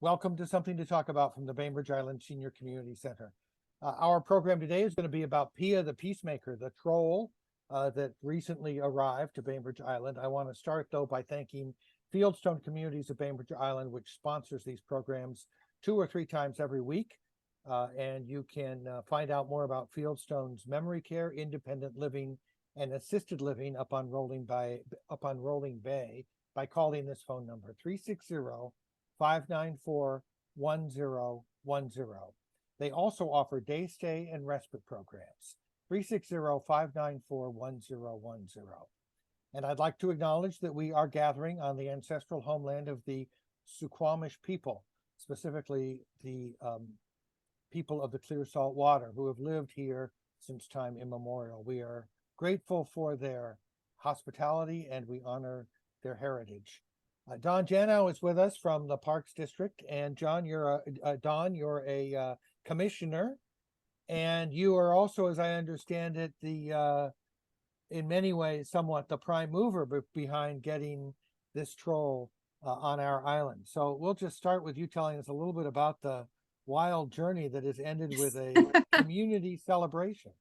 Welcome to Something to Talk About from the Bainbridge Island Senior Community Center. Our program today is going to be about Pia the Peacemaker, the troll that recently arrived to Bainbridge Island. I want to start, though, by thanking Fieldstone Communities of Bainbridge Island, which sponsors these programs 2 or 3 times every week. And you can find out more about Fieldstone's memory care, independent living, and assisted living up on Rolling Bay by calling this phone number, 360-594-1010. They also offer day stay and respite programs, 360-594-1010. And I'd like to acknowledge that we are gathering on the ancestral homeland of the Suquamish people, specifically the people of the clear salt water who have lived here since time immemorial. We are grateful for their hospitality and we honor their heritage. Don Janow is with us from the Parks District, and John, you're a commissioner, and you are also, as I understand it, the in many ways somewhat the prime mover behind getting this troll on our island. So we'll just start with you telling us a little bit about the wild journey that has ended with a community celebration.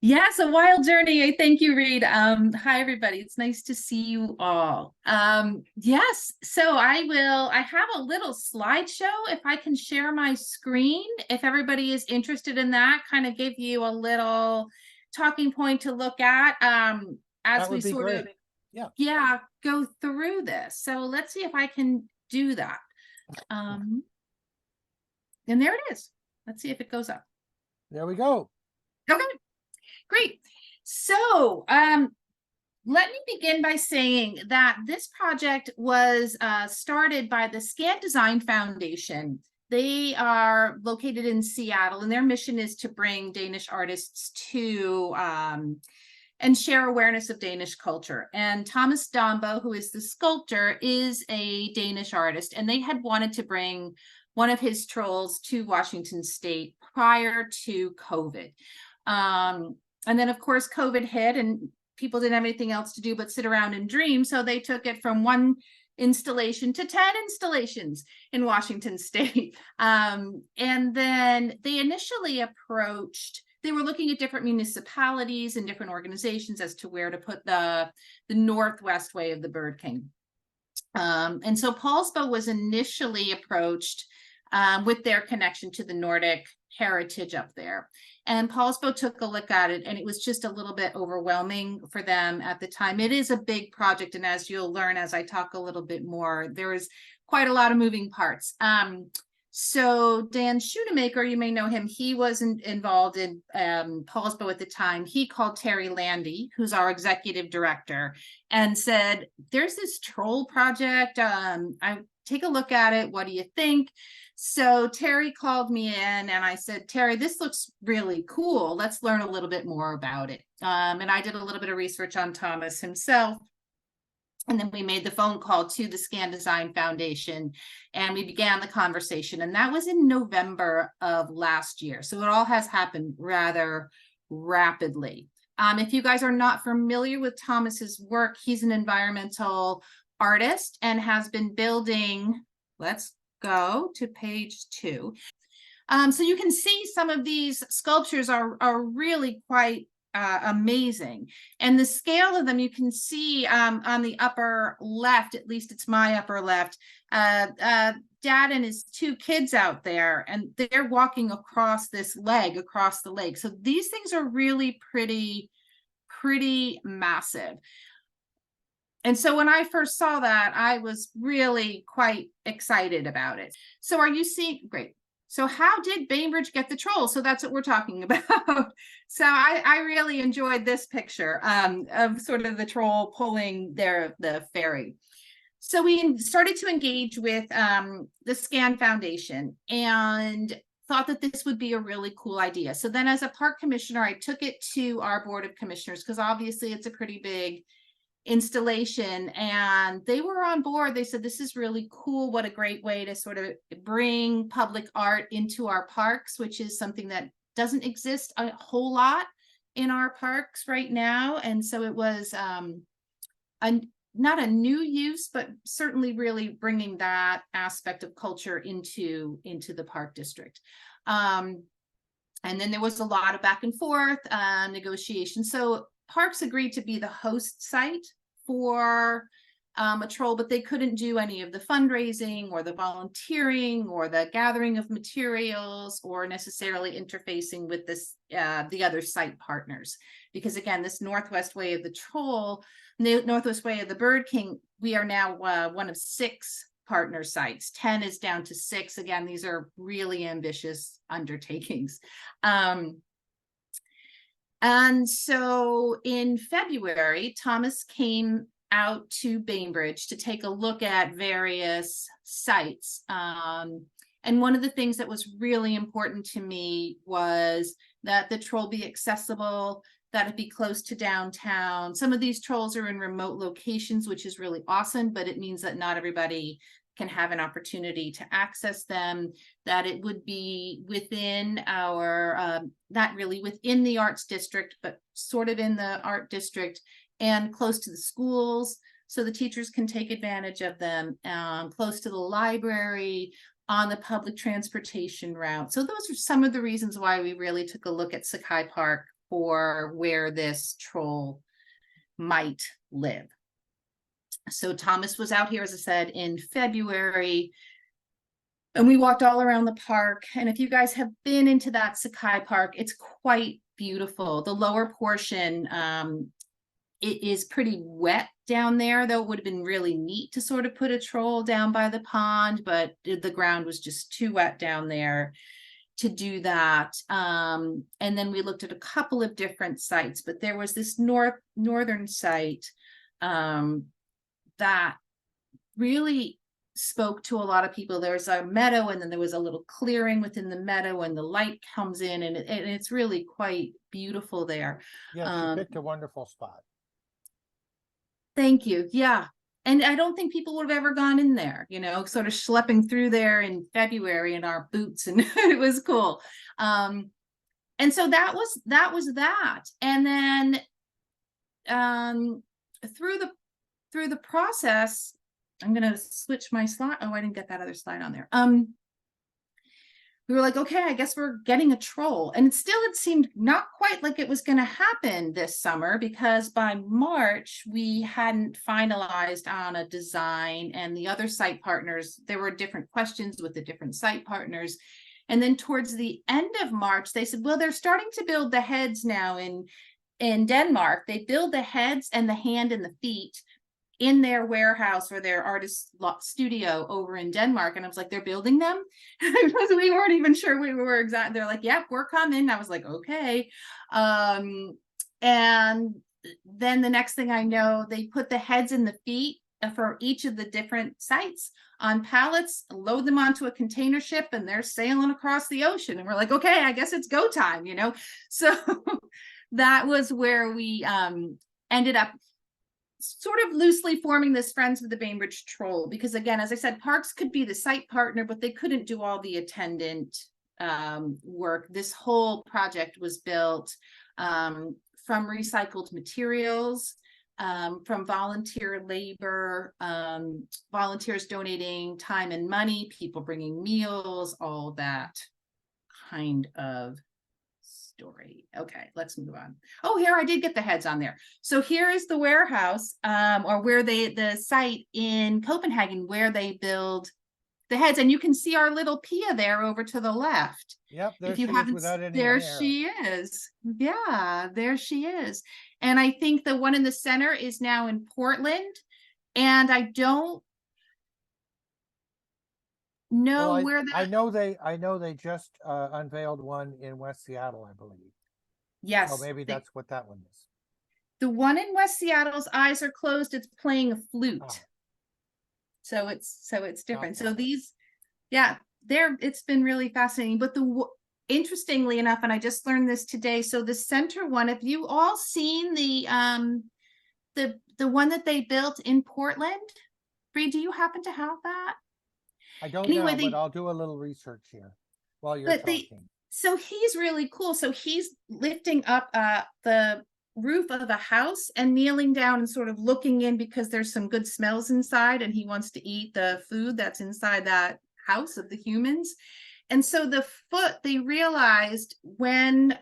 Yes, a wild journey. Thank you, Reed. Hi, everybody. It's nice to see you all. Yes, so I have a little slideshow if I can share my screen. If everybody is interested in that, kind of give you a little talking point to look at as we sort of go through this. So let's see if I can do that. And there it is. Let's see if it goes up. There we go. Okay. Great. So let me begin by saying that this project was started by the Scan Design Foundation. They are located in Seattle, and their mission is to bring Danish artists to and share awareness of Danish culture. And Thomas Dambo, who is the sculptor, is a Danish artist, and they had wanted to bring one of his trolls to Washington State prior to COVID. And then, of course, COVID hit and people didn't have anything else to do but sit around and dream. So they took it from 1 installation to 10 installations in Washington State. And then they initially they were looking at different municipalities and different organizations as to where to put the Northwest Way of the Bird King. And so Paulsbo was initially approached with their connection to the Nordic heritage up there. And Paulsbo took a look at it, and it was just a little bit overwhelming for them at the time. It is a big project, and as you'll learn as I talk a little bit more, there is quite a lot of moving parts. So Dan Schoonemaker, you may know him, he wasn't involved in Paulsbo at the time. He called Terry Landy, who's our executive director, and said, there's this troll project. I take a look at it. What do you think? So Terry called me in and I said, Terry, this looks really cool. Let's learn a little bit more about it. And I did a little bit of research on Thomas himself. And then we made the phone call to the Scan Design Foundation and we began the conversation. And that was in November of last year. So it all has happened rather rapidly. If you guys are not familiar with Thomas's work, he's an environmental artist and has been building, let's go to page 2. So you can see some of these sculptures are really quite amazing. And the scale of them, you can see on the upper left, at least it's my upper left, Dad and his 2 kids out there, and they're walking across this leg, across the lake. So these things are really pretty massive. And so when I first saw that, I was really quite excited about it. So are you seeing? Great. So how did Bainbridge get the troll? So that's what we're talking about. So I really enjoyed this picture of sort of the troll pulling the ferry. So we started to engage with the Scan Foundation and thought that this would be a really cool idea. So then as a park commissioner, I took it to our board of commissioners because obviously it's a pretty big installation and they were on board. They said, this is really cool. What a great way to sort of bring public art into our parks, which is something that doesn't exist a whole lot in our parks right now. And so it was not a new use, but certainly really bringing that aspect of culture into the park district. And then there was a lot of back and forth negotiation. So parks agreed to be the host site for a troll, but they couldn't do any of the fundraising or the volunteering or the gathering of materials or necessarily interfacing with this the other site partners, because again, this Northwest Way of the Troll, the Northwest Way of the Bird King, we are now one of 6 partner sites. 10 is down to 6. Again, these are really ambitious undertakings. And so in February, Thomas came out to Bainbridge to take a look at various sites. And one of the things that was really important to me was that the troll be accessible, that it be close to downtown. Some of these trolls are in remote locations, which is really awesome, but it means that not everybody can have an opportunity to access them, that it would be within our, not really within the arts district, but sort of in the art district and close to the schools, so the teachers can take advantage of them, close to the library, on the public transportation route. So those are some of the reasons why we really took a look at Sakai Park for where this troll might live. So Thomas was out here, as I said, in February, and we walked all around the park. And if you guys have been into that Sakai Park, it's quite beautiful. The lower portion, it is pretty wet down there, though it would have been really neat to sort of put a troll down by the pond, but the ground was just too wet down there to do that. And then we looked at a couple of different sites, but there was this northern site that really spoke to a lot of people. There's a meadow, and then there was a little clearing within the meadow, and the light comes in, and it's really quite beautiful there. Yes, you picked a wonderful spot. Thank you. Yeah. And I don't think people would have ever gone in there, you know, sort of schlepping through there in February in our boots, and it was cool. And so that was that. And then through the process, I'm going to switch my slide. Oh, I didn't get that other slide on there. We were like, okay, I guess we're getting a troll. And still, it seemed not quite like it was going to happen this summer, because by March, we hadn't finalized on a design, and the other site partners, there were different questions with the different site partners. And then towards the end of March, they said, well, they're starting to build the heads now in Denmark. They build the heads and the hand and the feet in their warehouse or their artist studio over in Denmark. And I was like, they're building them? Because we weren't even sure we were exactly. They're like, yep, we're coming. I was like, okay. And then the next thing I know, they put the heads and the feet for each of the different sites on pallets, load them onto a container ship, and they're sailing across the ocean. And we're like, okay, I guess it's go time, you know? So that was where we ended up sort of loosely forming this Friends of the Bainbridge Troll, because again, as I said, parks could be the site partner, but they couldn't do all the attendant work. This whole project was built from recycled materials, from volunteer labor, volunteers donating time and money, people bringing meals, all that kind of story. Okay, let's move on. Oh, here I did get the heads on there. So here is the warehouse, or where the site in Copenhagen where they build the heads, and you can see our little Pia there over to the left. Yep, there if you she haven't, is without any there hair. she is. Yeah, there she is. And I think the one in the center is now in Portland, and I don't know Well, where that. I know they just unveiled one in West Seattle, I believe. Yes. So maybe that's what that one is. The one in West Seattle's eyes are closed. It's playing a flute. Oh. So it's different. Okay. So these, yeah, it's been really fascinating. But interestingly enough, and I just learned this today. So the center one, have you all seen the one that they built in Portland? Bree, do you happen to have that? I don't Anyway, know, but I'll do a little research here while you're talking. So he's really cool. So he's lifting up the roof of a house and kneeling down and sort of looking in because there's some good smells inside and he wants to eat the food that's inside that house of the humans. And so the foot, they realized when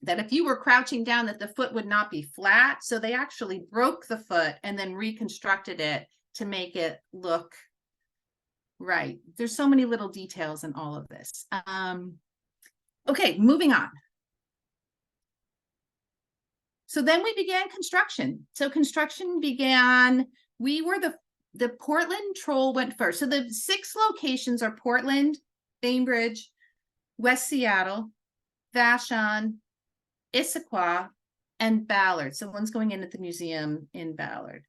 that if you were crouching down that the foot would not be flat. So they actually broke the foot and then reconstructed it to make it look right. There's so many little details in all of this. Okay, moving on. So then we began construction. So construction began, we were the Portland Troll went first. So the 6 locations are Portland, Bainbridge, West Seattle, Vashon, Issaquah, and Ballard. So one's going in at the museum in Ballard.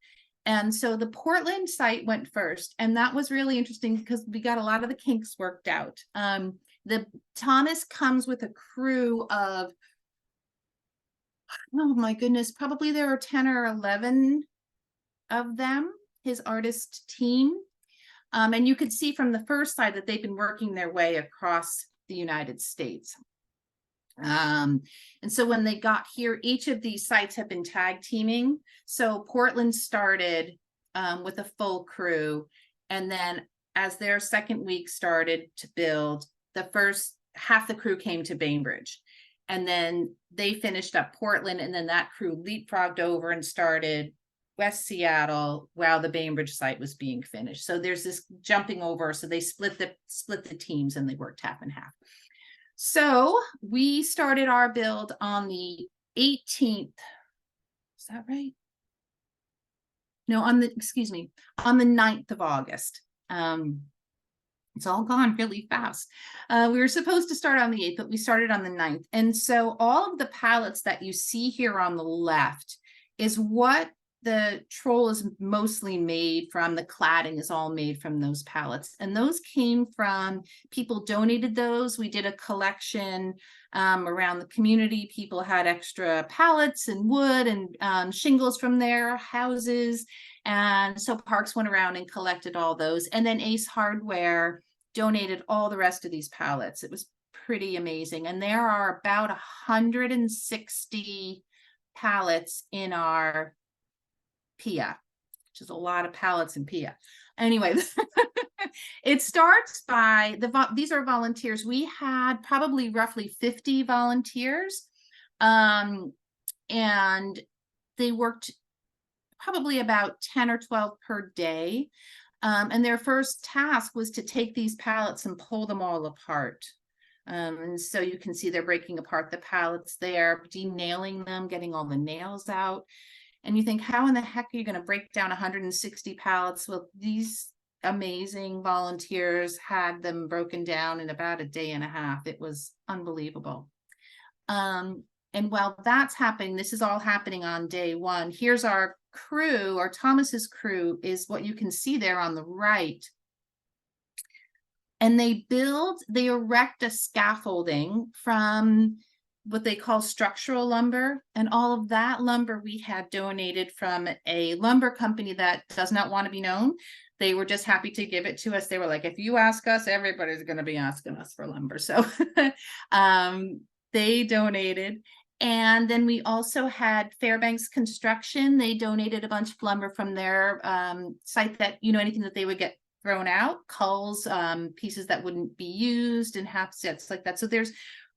And so the Portland site went first. And that was really interesting because we got a lot of the kinks worked out. The Thomas comes with a crew of, oh my goodness, probably there are 10 or 11 of them, his artist team. And you could see from the first side that they've been working their way across the United States. And so when they got here, each of these sites have been tag teaming. So Portland started with a full crew. And then as their second week started to build, the first half the crew came to Bainbridge. And then they finished up Portland, and then that crew leapfrogged over and started West Seattle while the Bainbridge site was being finished. So there's this jumping over. So they split the teams and they worked half and half. So we started our build on the 18th. Is that right? No, on the 9th of August. It's all gone really fast. We were supposed to start on the 8th, but we started on the 9th. And so all of the pallets that you see here on the left is what the Troll is mostly made from. The cladding is all made from those pallets. And those came from, people donated those. We did a collection around the community. People had extra pallets and wood and shingles from their houses. And so Parks went around and collected all those. And then Ace Hardware donated all the rest of these pallets. It was pretty amazing. And there are about 160 pallets in our PIA, which is a lot of pallets in PIA. Anyway, it starts by, these are volunteers. We had probably roughly 50 volunteers. And they worked probably about 10 or 12 per day. And their first task was to take these pallets and pull them all apart. And so you can see they're breaking apart the pallets there, denailing them, getting all the nails out. And you think, how in the heck are you going to break down 160 pallets? Well, these amazing volunteers had them broken down in about a day and a half. It was unbelievable. And while that's happening, this is all happening on day one. Here's our crew, or Thomas's crew, is what you can see there on the right. And they erect a scaffolding from what they call structural lumber. And all of that lumber we had donated from a lumber company that does not want to be known. They were just happy to give it to us. They were like, if you ask us, everybody's going to be asking us for lumber. So they donated. And then we also had Fairbanks Construction. They donated a bunch of lumber from their site that, anything that they would get thrown out, culls, pieces that wouldn't be used, and half sets like that. So there's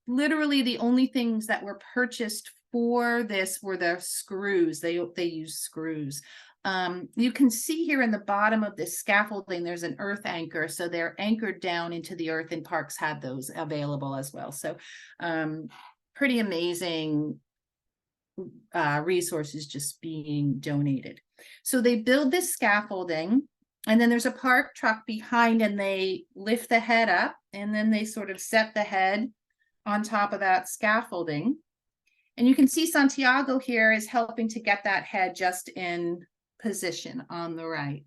literally the only things that were purchased for this were the screws. They use screws. You can see here in the bottom of this scaffolding, there's an earth anchor. So they're anchored down into the earth, and Parks had those available as well. So pretty amazing resources just being donated. So they build this scaffolding, and then there's a park truck behind, and they lift the head up, and then they sort of set the head on top of that scaffolding. And you can see Santiago here is helping to get that head just in position on the right.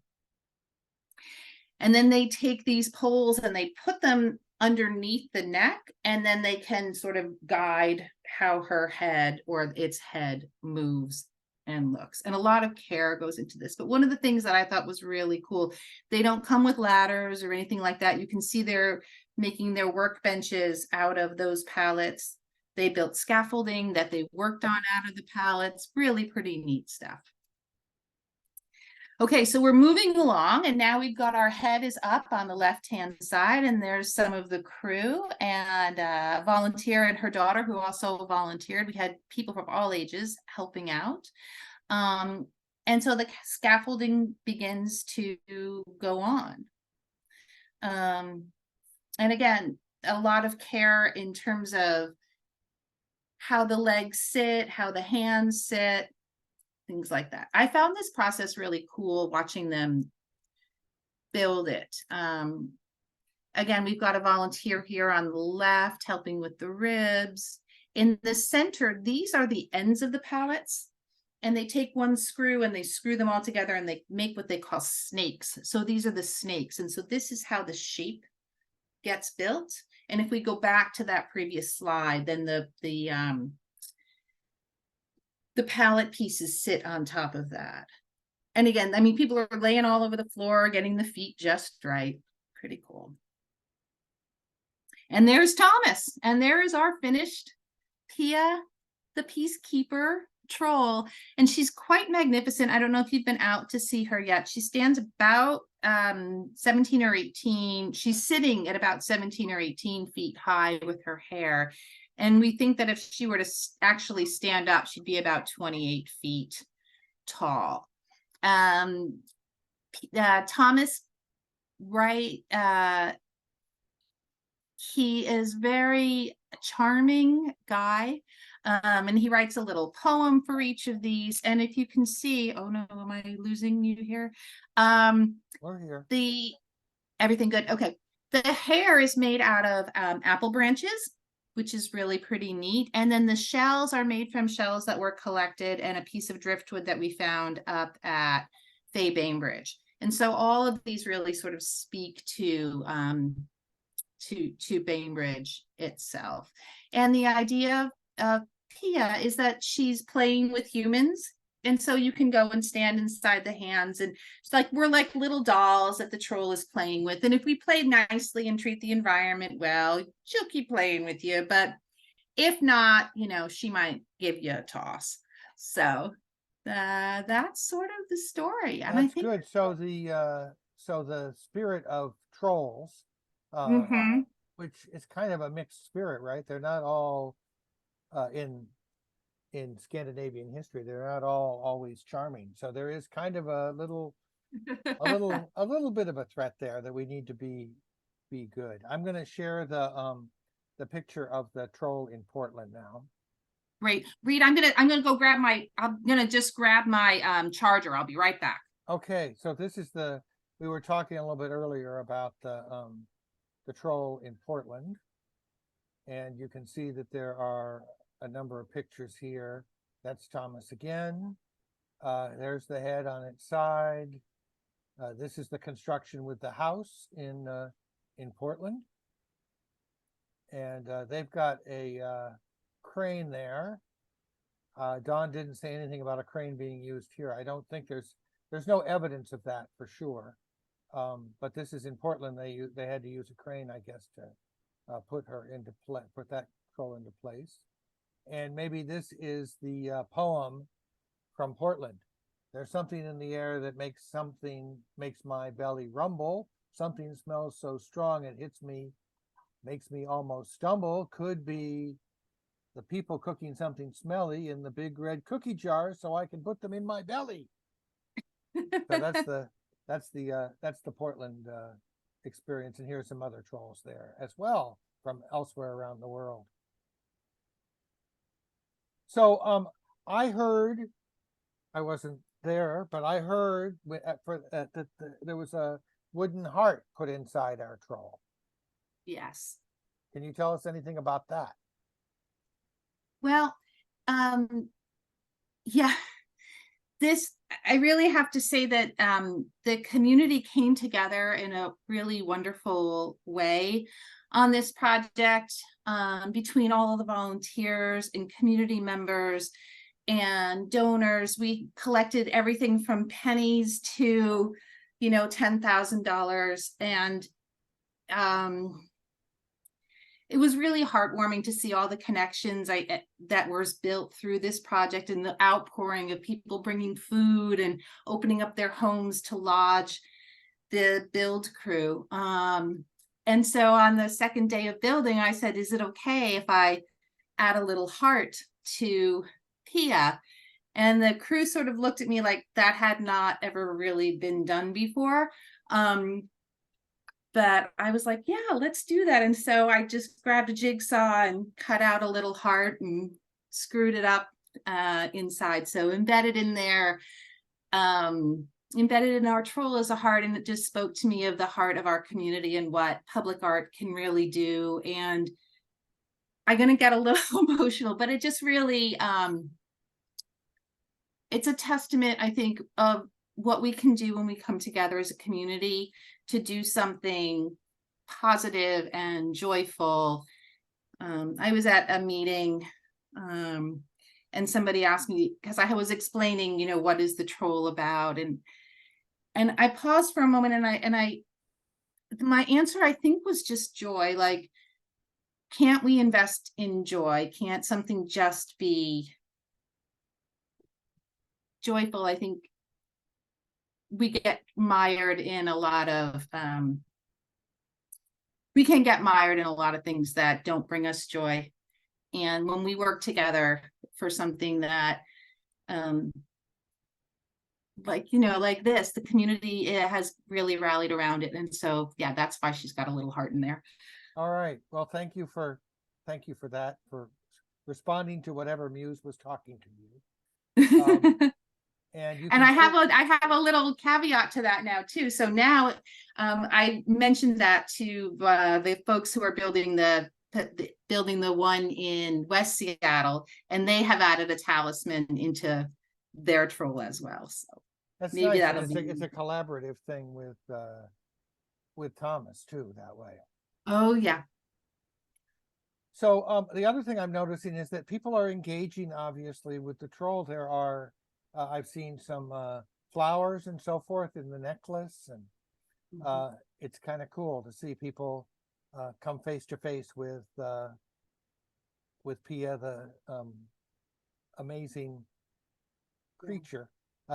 And then they take these poles and they put them underneath the neck, and then they can sort of guide how her head or its head moves and looks. And a lot of care goes into this. But one of the things that I thought was really cool, they don't come with ladders or anything like that. You can see they're making their workbenches out of those pallets. They built scaffolding that they worked on out of the pallets. Really pretty neat stuff. Okay, so we're moving along, and now we've got our head is up on the left-hand side, and there's some of the crew and a volunteer and her daughter who also volunteered. We had people from all ages helping out. And so the scaffolding begins to go on. And again, a lot of care in terms of how the legs sit, how the hands sit, things like that. I found this process really cool watching them build it. Again, we've got a volunteer here on the left helping with the ribs. In the center, these are the ends of the pallets, and they take one screw and they screw them all together and they make what they call snakes. So these are the snakes. And so this is how the shape gets built. And if we go back to that previous slide, then the pallet pieces sit on top of that. And again, I mean, people are laying all over the floor, getting the feet just right. Pretty cool. And there's Thomas, and there is our finished Pia, the peacekeeper troll, and she's quite magnificent. I don't know if you've been out to see her yet. She stands about 17 or 18. She's sitting at about 17 or 18 feet high with her hair. And we think that if she were to actually stand up, she'd be about 28 feet tall. Thomas, right, he is very charming guy. And he writes a little poem for each of these. And if you can see, oh no, am I losing you here? We're here. Everything good. Okay. The hair is made out of apple branches, which is really pretty neat. And then the shells are made from shells that were collected and a piece of driftwood that we found up at Bainbridge. And so all of these really sort of speak to Bainbridge itself. And the idea of Pia is that she's playing with humans. And so you can go and stand inside the hands, and it's like we're like little dolls that the troll is playing with. And if we play nicely and treat the environment well, she'll keep playing with you. But if not, you know, she might give you a toss. So that's sort of the story. And That's I think good. So the spirit of trolls, which is kind of a mixed spirit, right? They're not all in Scandinavian history, they're not all always charming. So there is kind of a little bit of a threat there that we need to be good. I'm going to share the picture of the troll in Portland now. Great. Reed, I'm gonna go grab my charger. I'll be right back. Okay, so this is we were talking a little bit earlier about the troll in Portland, and you can see that there are a number of pictures here. That's Thomas again. There's the head on its side. This is the construction with the house in Portland, and they've got a crane there. Don didn't say anything about a crane being used here. I don't think there's no evidence of that for sure. But this is in Portland. They had to use a crane, I guess, to put that troll into place. And maybe this is the poem from Portland. There's something in the air that makes my belly rumble. Something smells so strong it hits me, makes me almost stumble. Could be the people cooking something smelly in the big red cookie jar, so I can put them in my belly. So that's the Portland experience, and here's some other trolls there as well from elsewhere around the world. So I heard, I wasn't there, but I heard that there was a wooden heart put inside our troll. Yes. Can you tell us anything about that? Well, yeah, I really have to say that the community came together in a really wonderful way on this project, between all the volunteers and community members and donors. We collected everything from pennies to, $10,000. And it was really heartwarming to see all the connections that was built through this project, and the outpouring of people bringing food and opening up their homes to lodge the build crew. And so on the second day of building, I said, is it okay if I add a little heart to Pia? And the crew sort of looked at me like that had not ever really been done before. But I was like, yeah, let's do that. And so I just grabbed a jigsaw and cut out a little heart and screwed it up inside. So embedded in there, embedded in our troll is a heart, and it just spoke to me of the heart of our community and what public art can really do. And I'm going to get a little emotional, but it just really, it's a testament, I think, of what we can do when we come together as a community to do something positive and joyful. I was at a meeting, and somebody asked me, because I was explaining, you know, what is the troll about, and I paused for a moment, and my answer, I think, was just joy. Like, can't we invest in joy? Can't something just be joyful? I think we get mired in a lot of we can get mired in a lot of things that don't bring us joy. And when we work together for something that like, you know, like this, the community has really rallied around it. And so yeah, that's why she's got a little heart in there. All right. Well, thank you for that, for responding to whatever muse was talking to you. And you And can I have a little caveat to that now too. So now I mentioned that to the folks who are building the one in West Seattle, and they have added a talisman into their troll as well. So that's maybe nice. that'll And be it's a collaborative thing with Thomas too, that way. Oh yeah. So the other thing I'm noticing is that people are engaging, obviously, with the troll. There are I've seen some flowers and so forth in the necklace, and it's kind of cool to see people come face to face with Pia, the amazing creature.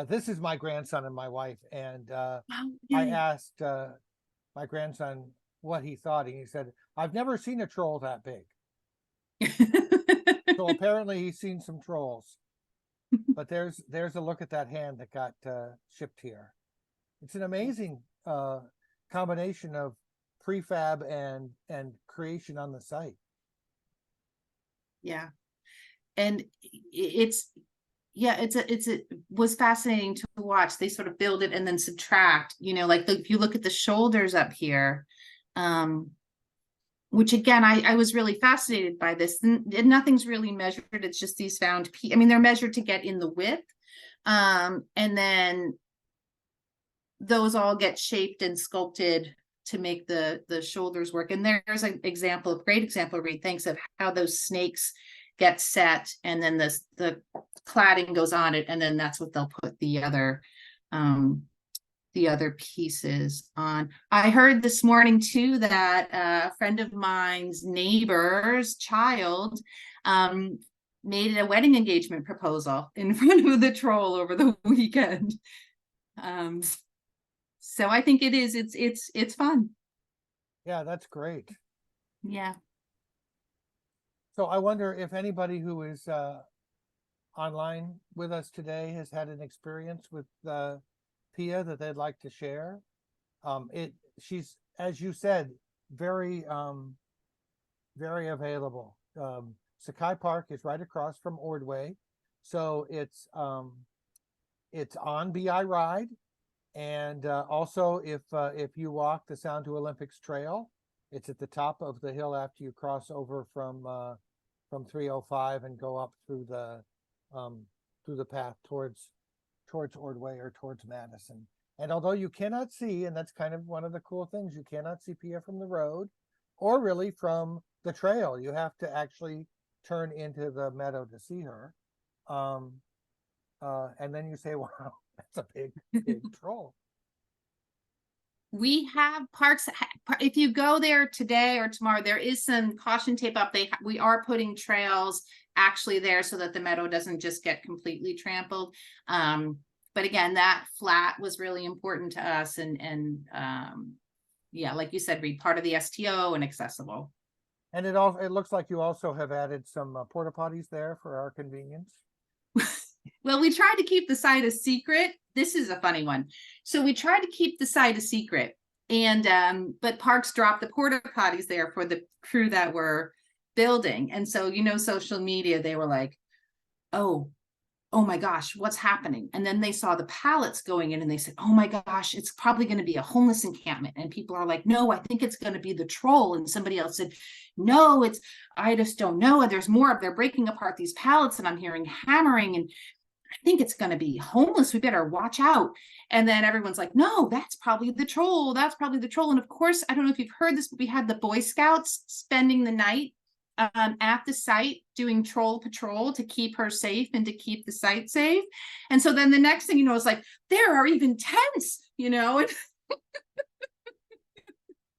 This is my grandson and my wife, and I asked my grandson what he thought, and he said, "I've never seen a troll that big." So apparently he's seen some trolls. But there's a look at that hand that got shipped here. It's an amazing combination of prefab and creation on the site. Yeah. And it was fascinating to watch. They sort of build it and then subtract, you know, like if you look at the shoulders up here, which again, I was really fascinated by this, and nothing's really measured. It's just these found I mean, they're measured to get in the width. And then those all get shaped and sculpted to make the shoulders work. And there's an example, a great example, Reed, thanks, of how those snakes get set, and then the cladding goes on it, and then that's what they'll put the other pieces on. I heard this morning too that a friend of mine's neighbor's child made a wedding engagement proposal in front of the troll over the weekend. So I think it's fun. Yeah, that's great. Yeah. So I wonder if anybody who is online with us today has had an experience with Pia that they'd like to share. She's, as you said, very available. Sakai Park is right across from Ordway, so it's on BI Ride, and also if you walk the Sound to Olympics Trail, it's at the top of the hill after you cross over from 305 and go up through the path towards Ordway or towards Madison. And although you cannot see, and that's kind of one of the cool things, you cannot see Pia from the road or really from the trail. You have to actually turn into the meadow to see her. And then you say, wow, that's a big troll. We have parks, if you go there today or tomorrow, there is some caution tape up. We are putting trails actually there so that the meadow doesn't just get completely trampled. But again, that flat was really important to us, and yeah, like you said, Reed, part of the STO and accessible. And it looks like you also have added some porta potties there for our convenience. Well, we tried to keep the site a secret. This is a funny one. So we tried to keep the site a secret, and but Parks dropped the porta potties there for the crew that were building. And so, social media, they were like, oh my gosh, what's happening? And then they saw the pallets going in and they said, oh my gosh, it's probably going to be a homeless encampment. And people are like, no, I think it's going to be the troll. And somebody else said, no, I just don't know. There's more. They're breaking apart these pallets and I'm hearing hammering, and I think it's going to be homeless. We better watch out. And then everyone's like, no, that's probably the troll. That's probably the troll. And of course, I don't know if you've heard this, but we had the Boy Scouts spending the night at the site doing troll patrol to keep her safe and to keep the site safe. And so then the next thing you know, it's like, there are even tents,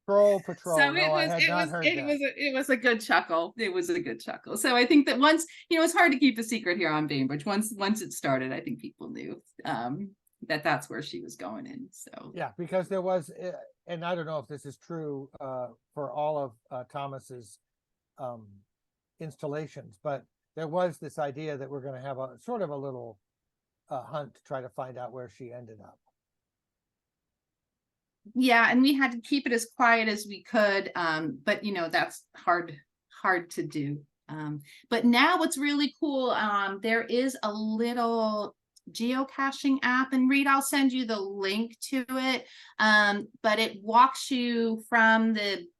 Troll patrol. So no, I had not heard that. It was a good chuckle. It was a good chuckle. So I think that once, it's hard to keep a secret here on Bainbridge. Once it started, I think people knew that that's where she was going in. So yeah, because there was, and I don't know if this is true for all of Thomas's installations, but there was this idea that we're going to have a sort of a little hunt to try to find out where she ended up. Yeah, and we had to keep it as quiet as we could, but that's hard to do. But now what's really cool, there is a little geocaching app, and Reed, I'll send you the link to it, but it walks you from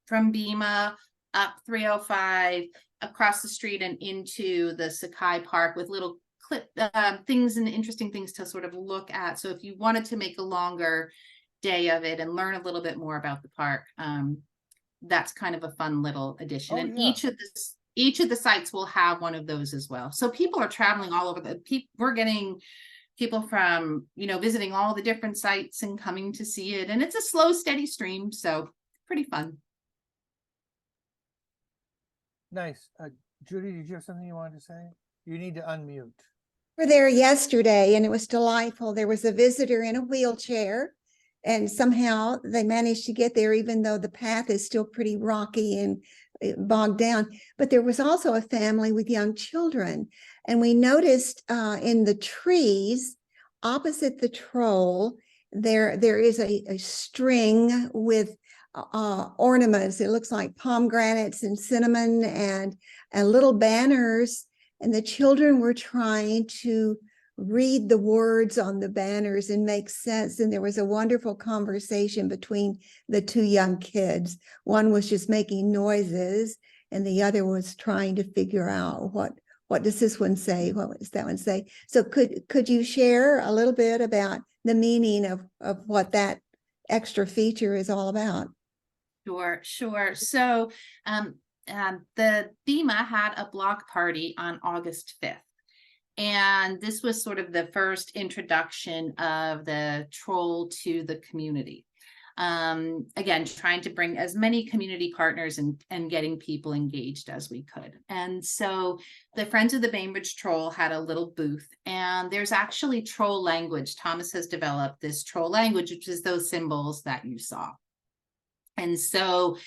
Bema up 305 across the street and into the Sakai Park with little clip things and interesting things to sort of look at. So if you wanted to make a longer day of it and learn a little bit more about the park, that's kind of a fun little addition. Oh, and yeah. each of the sites will have one of those as well. So people are traveling all over we're getting people from visiting all the different sites and coming to see it, and it's a slow, steady stream, so pretty fun. Nice. Judy, did you have something you wanted to say? You need to unmute. We were there yesterday and it was delightful. There was a visitor in a wheelchair, and somehow they managed to get there, even though the path is still pretty rocky and bogged down. But there was also a family with young children. And we noticed in the trees opposite the troll, there is a string with ornaments. It looks like pomegranates and cinnamon and little banners. And the children were trying to read the words on the banners and make sense. And there was a wonderful conversation between the two young kids. One was just making noises and the other was trying to figure out what does this one say? What does that one say? So could you share a little bit about the meaning of what that extra feature is all about? Sure. So the Bema had a block party on August 5th. And this was sort of the first introduction of the troll to the community. Again, trying to bring as many community partners and getting people engaged as we could. And so the Friends of the Bainbridge Troll had a little booth, and there's actually troll language. Thomas has developed this troll language, which is those symbols that you saw. And so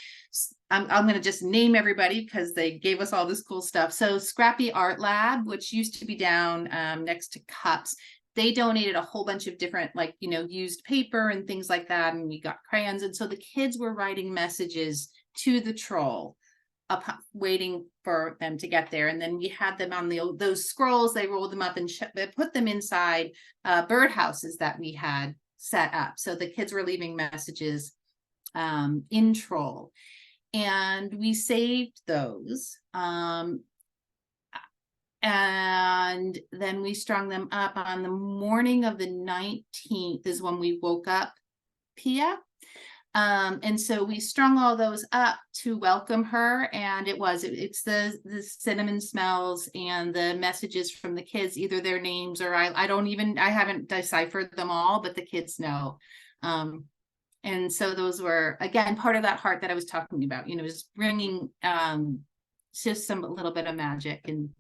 I'm going to just name everybody because they gave us all this cool stuff. So Scrappy Art Lab, which used to be down next to Cups, they donated a whole bunch of different, used paper and things like that. And we got crayons. And so the kids were writing messages to the troll, waiting for them to get there. And then we had them on those scrolls. They rolled them up and they put them inside birdhouses that we had set up. So the kids were leaving messages in troll, and we saved those, and then we strung them up on the morning of the 19th is when we woke up Pia, and so we strung all those up to welcome her. And it's the cinnamon smells and the messages from the kids, either their names or I haven't deciphered them all, but the kids know. And so those were, again, part of that heart that I was talking about, you know, is bringing just some, a little bit of magic and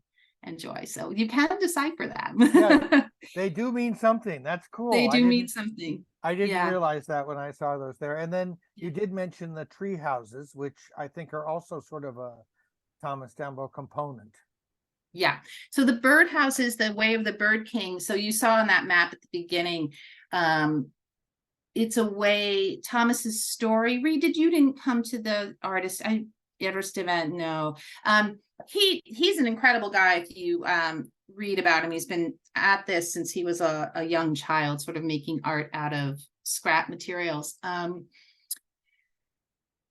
joy. So you can decipher that. Yeah, they do mean something. That's cool. They do mean something. I didn't Yeah. realize that when I saw those there. And then you did mention the tree houses, which I think are also sort of a Thomas Dambo component. Yeah. So the birdhouse is the way of the Bird King. So you saw on that map at the beginning, it's a way, Thomas's story. Reed, you didn't come to the artist event? No. He's an incredible guy. If you read about him, he's been at this since he was a young child, sort of making art out of scrap materials.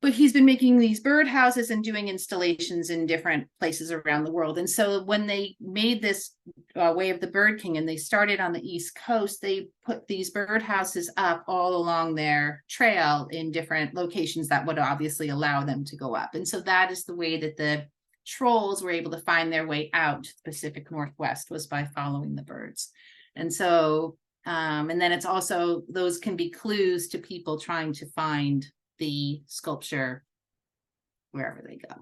But he's been making these birdhouses and doing installations in different places around the world. And so when they made this Way of the Bird King and they started on the East Coast, they put these birdhouses up all along their trail in different locations that would obviously allow them to go up. And so that is the way that the trolls were able to find their way out to the Pacific Northwest, was by following the birds. And so, and then it's also, those can be clues to people trying to find the sculpture wherever they go.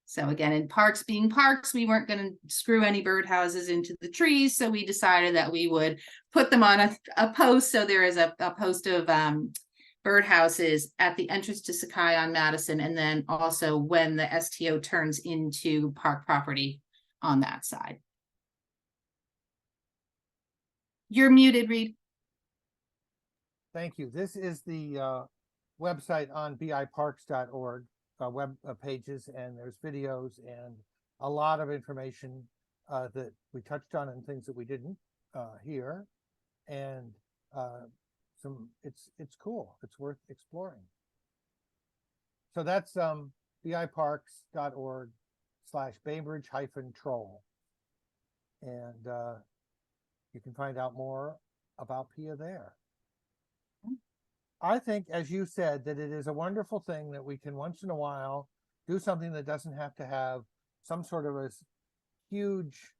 So again, in parks being parks, we weren't going to screw any birdhouses into the trees. So we decided that we would put them on a post. So there is a post of birdhouses at the entrance to Sakai on Madison. And then also when the STO turns into park property on that side. You're muted, Reed. Thank you. This is the website on biparks.org web pages, and there's videos and a lot of information that we touched on and things that we didn't hear, and it's cool. It's worth exploring. So that's biparks.org/Bainbridge-troll, and you can find out more about Pia there. I think, as you said, that it is a wonderful thing that we can once in a while do something that doesn't have to have some sort of a huge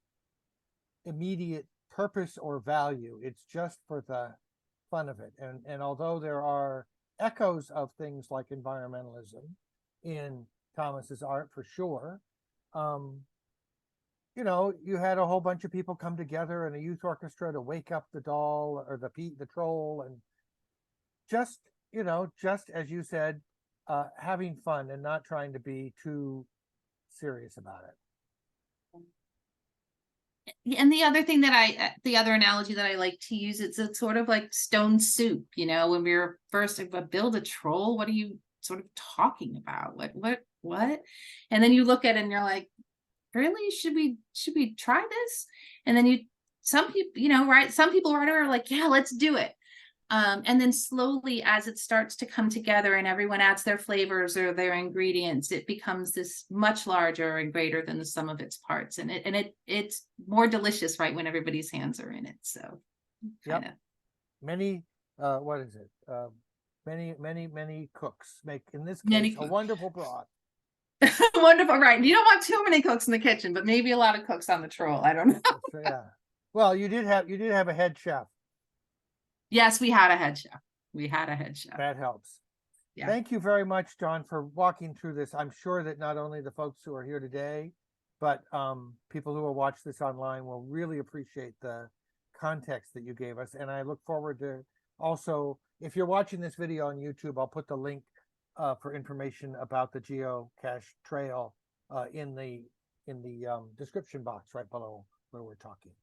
immediate purpose or value. It's just for the fun of it. And although there are echoes of things like environmentalism in Thomas's art for sure, you know, you had a whole bunch of people come together in a youth orchestra to wake up the doll or the troll, and just, you know, just as you said, having fun and not trying to be too serious about it. And the other thing that the other analogy that I like to use, it's sort of like stone soup, you know, when we were first like, build a troll, what are you sort of talking about? What? And then you look at it and you're like, really, should we try this? And then some people, you know, right, some people right are like, yeah, let's do it. And then slowly, as it starts to come together and everyone adds their flavors or their ingredients, it becomes this much larger and greater than the sum of its parts. And it's more delicious, right, when everybody's hands are in it. So yep. Many what is it? Many cooks make, in this case, a wonderful broth. Wonderful, right? You don't want too many cooks in the kitchen, but maybe a lot of cooks on the troll. I don't know. So, yeah. Well, you did have a head chef. Yes, we had a head chef. That helps. Yeah. Thank you very much, John, for walking through this. I'm sure that not only the folks who are here today, but people who will watch this online will really appreciate the context that you gave us. And I look forward to also, if you're watching this video on YouTube, I'll put the link for information about the geocache trail in the description box right below where we're talking.